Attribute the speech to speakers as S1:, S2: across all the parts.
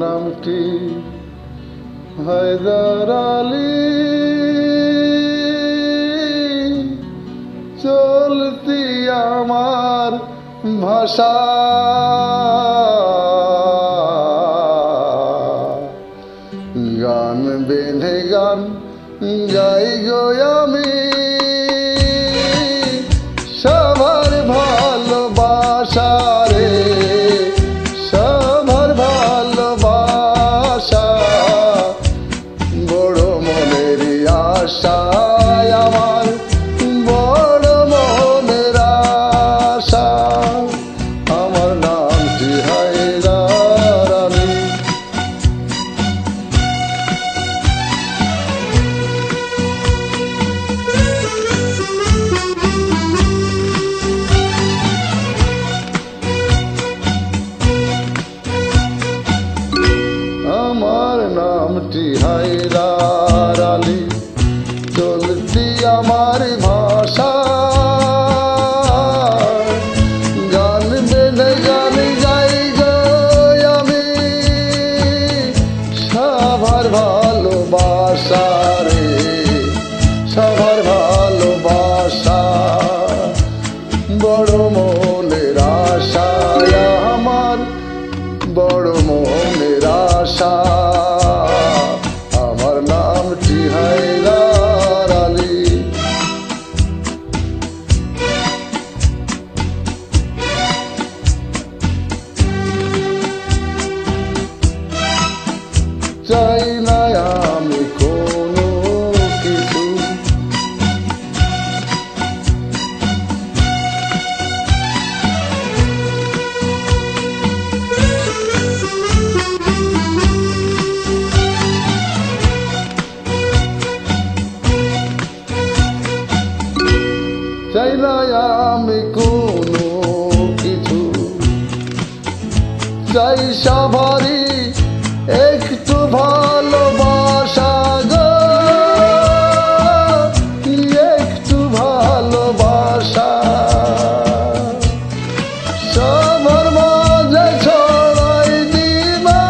S1: নামটি হায়দার আলী, চলতি আমার ভাষা। গান বেঁধে গান গাই গো আমি, সবার ভালোবাসা রে, সবার ভালোবাসা। বড় মনের আশা আমার, বড় মনের আশা। আমার নামটি হায়দার আলী। আমার নামটি হায়দার আলী, চলতি আমার ভাষা। গান বেঁধে গান গাই গো আমি, সবার ভালোবাসা রে, সবার ভালোবাসা। বড় মনের আশা আমার, বড় মনের আশা। আমার নামটি হায়দার আলী। চাই না আমি কোনো কিছু, চাই না আমি কোনো কিছু। চাই সবারই একটু ভালোবাসা গো, একটু ভালোবাসা। সবার মাঝে ছড়াই দিবা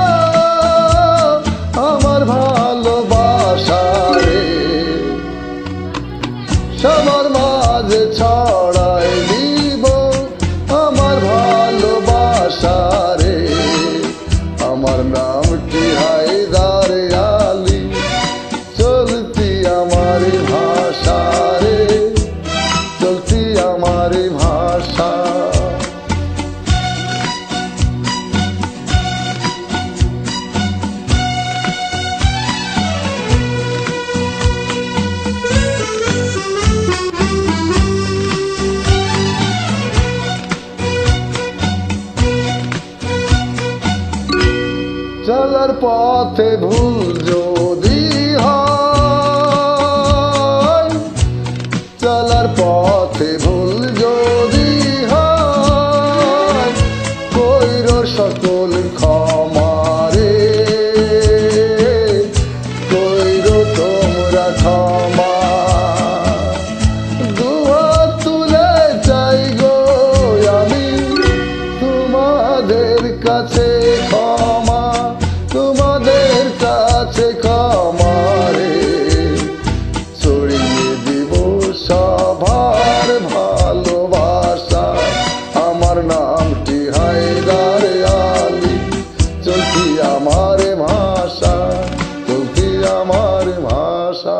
S1: আমার ভালোবাসা রে, সবার মাঝে ছড়াই দিব আমার ভালোবাসা রে। আমার নামটি হায়দার আলী, চলতি আমার ভাষা রে, চলতি আমার ভাষা। চলার পথে ভুল যদি হয়, চলার পথে ভুল যদি হয়, কইরো সকল ক্ষমা রে, কইরো তোমরা ক্ষমা। দুহাত তুলে চাই গো আমি তোমাদের কাছে ক্ষমা, তোমাদের কাছে ক্ষমা রে। ছড়িয়ে দিব সবার ভালোবাসা। আমার নামটি হায়দার আলী, চলতি আমার ভাষা, চলতি আমার ভাষা।